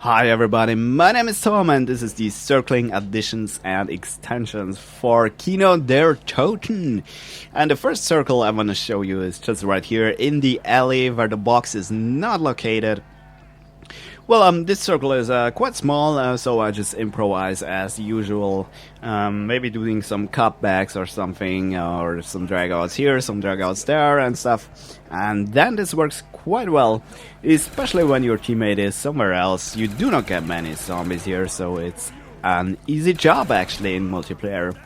Hi everybody, my name is Tom and this is the circling additions and extensions for Kino their Toten. And the first circle I want to show you is just right here in the alley where the box is not located. Well, this circle is quite small, so I just improvise as usual. Maybe doing some cutbacks or something, or some dragouts here, some dragouts there and stuff. And then this works quite well, especially when your teammate is somewhere else. You do not get many zombies here, so it's an easy job actually in multiplayer.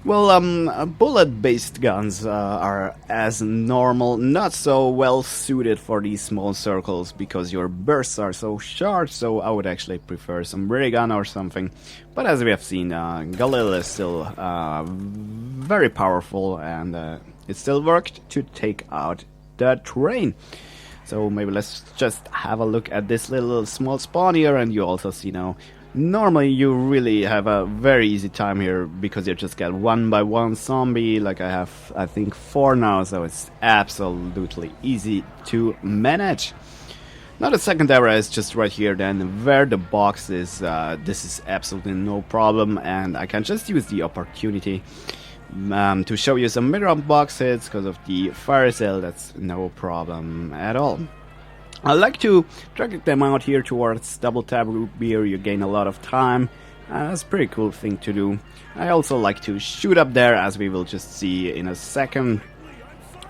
Well, bullet-based guns are as normal, not so well suited for these small circles because your bursts are so short, so I would actually prefer some ray gun or something. But as we have seen, Galil is still very powerful and it still worked to take out the train. So maybe let's just have a look at this little small spawn here, and you also see now normally you really have a very easy time here because you just get one by one zombie. Like I have, I think 4 now, so it's absolutely easy to manage. Now the second area is just right here then where the box is. This is absolutely no problem and I can just use the opportunity to show you some mid-round box hits because of the fire sale. That's no problem at all. I like to drag them out here towards double tap root beer. You gain a lot of time. That's a pretty cool thing to do. I also like to shoot up there, as we will just see in a second.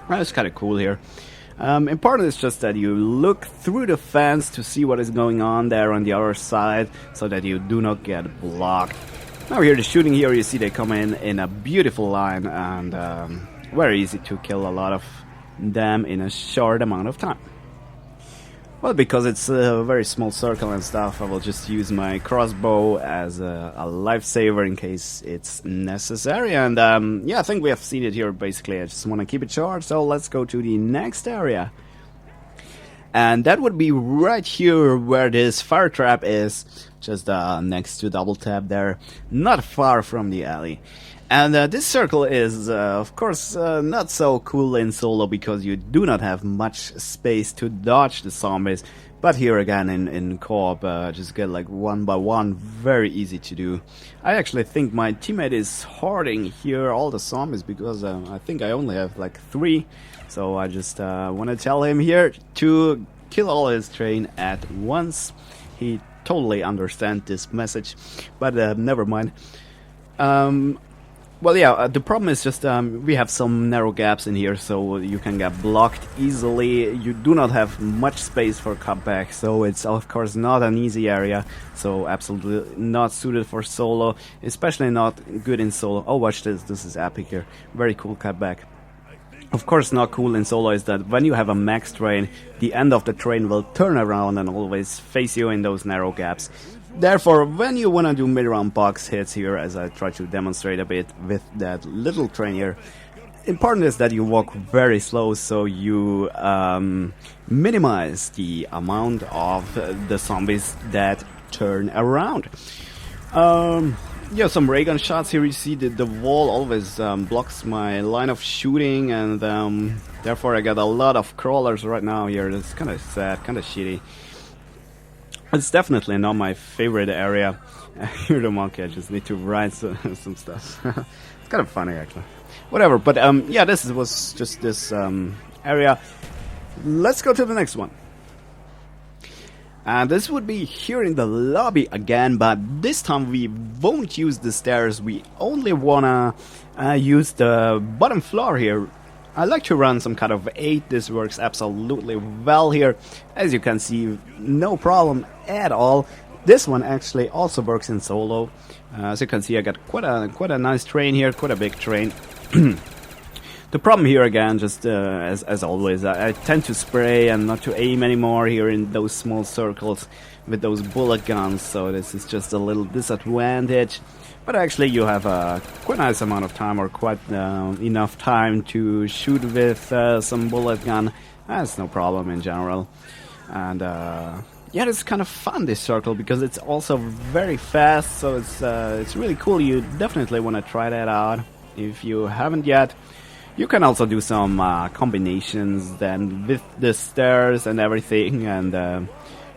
That's kind of cool here. Important is just that you look through the fence to see what is going on there on the other side, so that you do not get blocked. Now here the shooting here, you see they come in a beautiful line, and very easy to kill a lot of them in a short amount of time. Well, because it's a very small circle and stuff, I will just use my crossbow as a lifesaver in case it's necessary. And yeah, I think we have seen it here basically. I just want to keep it short, so let's go to the next area. And that would be right here where this Firetrap is, just next to double tap there, not far from the alley. And this circle is, of course, not so cool in solo because you do not have much space to dodge the zombies. But here again in co-op, just get like one by one, very easy to do. I actually think my teammate is hoarding here all the zombies because I think I only have like 3. So I just want to tell him here to kill all his train at once. He totally understands this message, but never mind. Well, yeah, the problem is just we have some narrow gaps in here, so you can get blocked easily. You do not have much space for cutback, so it's of course not an easy area. So absolutely not suited for solo, especially not good in solo. Oh, watch this! This is epic here. Very cool cutback. Of course, not cool in solo is that when you have a max train, the end of the train will turn around and always face you in those narrow gaps. Therefore, when you want to do mid-round box hits here, as I try to demonstrate a bit with that little train here, important is that you walk very slow so you minimize the amount of the zombies that turn around. Yeah, some ray gun shots here. You see that the wall always blocks my line of shooting, and therefore I got a lot of crawlers right now here. That's kind of sad, kind of shitty. It's definitely not my favorite area. You're the monkey, I just need to write some stuff. It's kind of funny actually. Whatever, but yeah, was just this area. Let's go to the next one. This would be here in the lobby again, but this time we won't use the stairs. We only wanna use the bottom floor here. I like to run some kind of 8. This works absolutely well here. As you can see, no problem at all. This one actually also works in solo. As you can see, I got quite a nice train here, quite a big train. The problem here again, just as always, I tend to spray and not to aim anymore here in those small circles with those bullet guns, so this is just a little disadvantage. But actually you have a quite nice amount of time, or quite enough time to shoot with some bullet gun. That's no problem in general. And yeah, it's kind of fun, this circle, because it's also very fast, so it's really cool. You definitely want to try that out if you haven't yet. You can also do some combinations then with the stairs and everything, and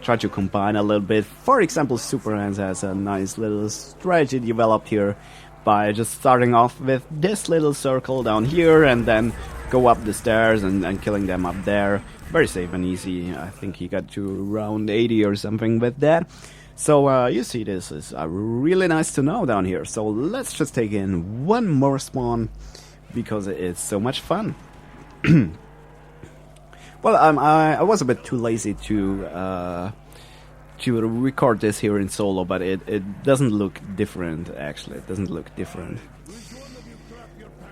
try to combine a little bit. For example, Super Hands has a nice little strategy developed here by just starting off with this little circle down here and then go up the stairs and killing them up there. Very safe and easy. I think he got to round 80 or something with that. So you see, this is really nice to know down here. So let's just take in one more spawn because it's so much fun. Well, I was a bit too lazy to record this here in solo, but it doesn't look different. Actually, it doesn't look different.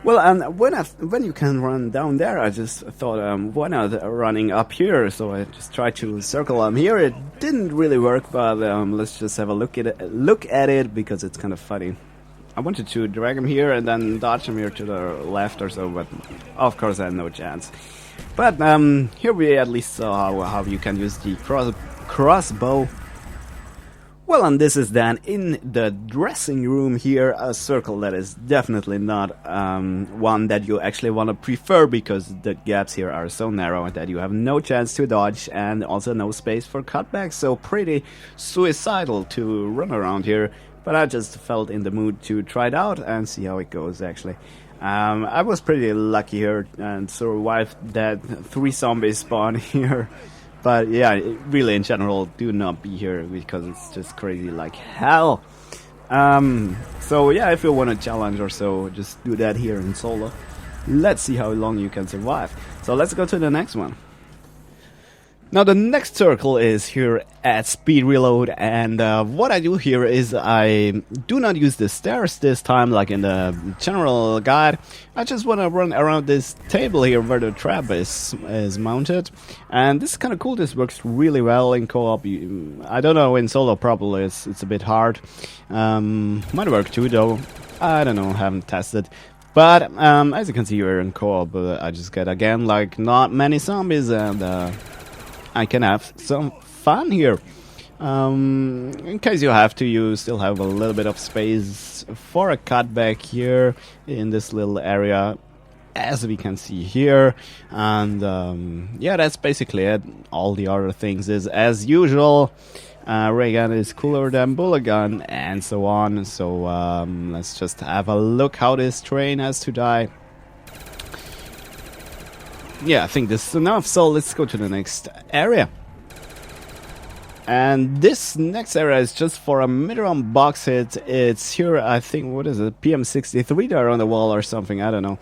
Well, and when you can run down there, I just thought, why not running up here? So I just tried to circle here. It didn't really work, but let's just have a look at it because it's kind of funny. I wanted to drag him here and then dodge him here to the left or so, but of course I had no chance. But here we at least saw how you can use the crossbow. Well, and this is then in the dressing room here, a circle that is definitely not one that you actually want to prefer, because the gaps here are so narrow that you have no chance to dodge and also no space for cutbacks, so pretty suicidal to run around here. But I just felt in the mood to try it out and see how it goes actually. I was pretty lucky here and survived that 3 zombies spawn here. But yeah, really in general, do not be here because it's just crazy like hell. So yeah, if you want a challenge or so, just do that here in solo. Let's see how long you can survive. So let's go to the next one. Now the next circle is here at speed reload, and what I do here is I do not use the stairs this time like in the general guide. I just want to run around this table here where the trap is mounted, and this is kind of cool. This works really well in co-op. I don't know, in solo probably it's a bit hard. Might work too though, I don't know, haven't tested. But as you can see here in co-op, I just get again like not many zombies, and I can have some fun here. In case you have to, you still have a little bit of space for a cutback here in this little area, as we can see here. And yeah, that's basically it. All the other things is as usual. Ray gun is cooler than bullet gun, and so on. So let's just have a look how this train has to die. Yeah, I think this is enough, so let's go to the next area. And this next area is just for a mid-round box hit. It's here, I think, what is it, PM63 there on the wall or something, I don't know.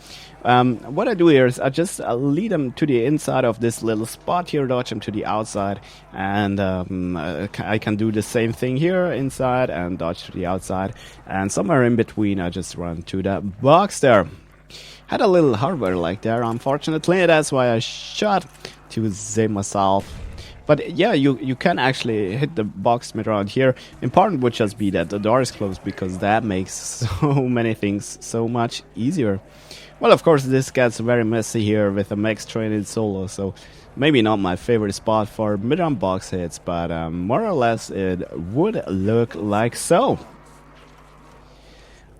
What I do here is I just lead them to the inside of this little spot here, dodge them to the outside, and I can do the same thing here inside and dodge to the outside, and somewhere in between I just run to that box there. Had a little hardware like there, unfortunately, that's why I shot to save myself. But yeah, you can actually hit the box mid around here. Important would just be that the door is closed, because that makes so many things so much easier. Well, of course, this gets very messy here with a max train in solo, so maybe not my favorite spot for mid-round box hits, but more or less it would look like so.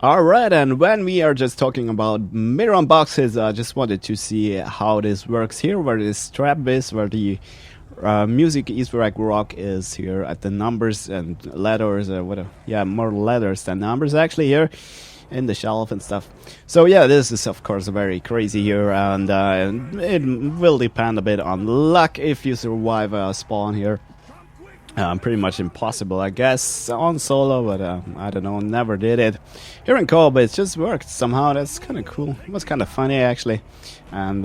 Alright, and when we are just talking about mid-round boxes, I just wanted to see how this works here, where this trap is, where the music Easter egg rock is here at the numbers and letters, or whatever. Yeah, more letters than numbers actually here in the shelf and stuff. So yeah, this is of course very crazy here, and it will depend a bit on luck if you survive a spawn here. Pretty much impossible, I guess, on solo, but I don't know, never did it. Here in co-op, it just worked somehow. That's kind of cool. It was kind of funny, actually. And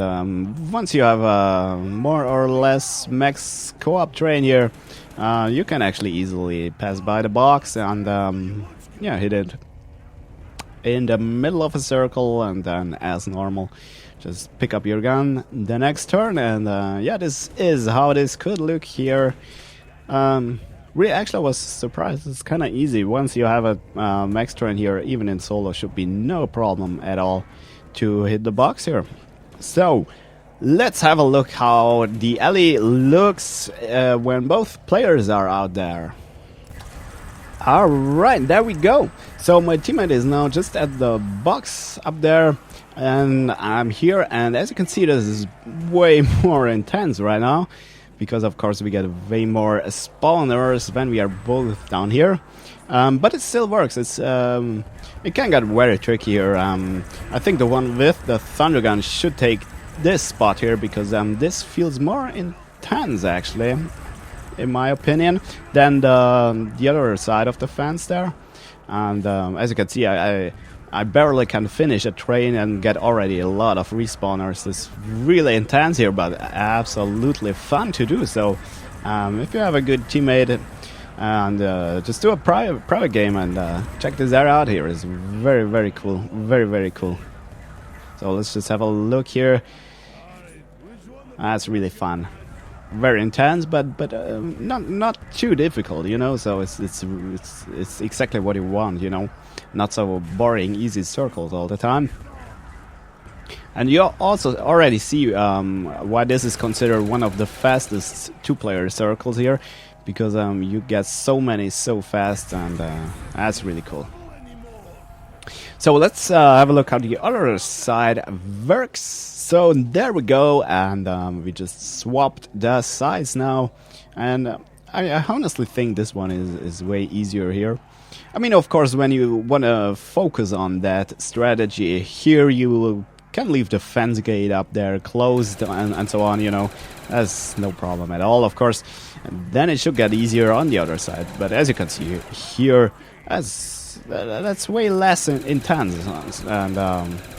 once you have a more or less max co-op train here, you can actually easily pass by the box and yeah, hit it in the middle of a circle, and then as normal, just pick up your gun the next turn. And yeah, this is how this could look here. Really, actually, I was surprised. It's kind of easy. Once you have a max turn here, even in solo, should be no problem at all to hit the box here. So let's have a look how the alley looks when both players are out there. Alright, there we go. So my teammate is now just at the box up there, and I'm here, and as you can see, this is way more intense right now. because of course we get way more spawners when we are both down here. But it still works. It can get very tricky here. I think the one with the thunder gun should take this spot here, because this feels more intense actually, in my opinion, than the other side of the fence there. And as you can see, I barely can finish a train and get already a lot of respawners. It's really intense here, but absolutely fun to do. So if you have a good teammate, and just do a private game and check this area out here. It's very, very cool. Very, very cool. So let's just have a look here. That's really fun. Very intense, but not too difficult, you know. So it's exactly what you want, you know. Not so boring, easy circles all the time. And you also already see why this is considered one of the fastest two-player circles here, because you get so many so fast, and that's really cool. So let's have a look how the other side works. So there we go, and we just swapped the sides now, and I honestly think this one is way easier here. I mean, of course, when you want to focus on that strategy, here you can leave the fence gate up there closed and so on, you know. That's no problem at all, of course. And then it should get easier on the other side. But as you can see here, that's way less intense, and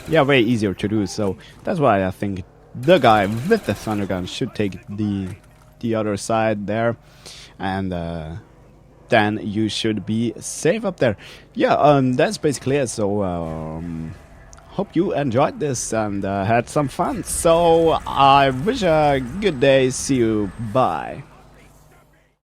yeah, way easier to do. So that's why I think the guy with the thunder gun should take the other side there, and then you should be safe up there. Yeah, that's basically it. So hope you enjoyed this and had some fun. So I wish a good day. See you. Bye.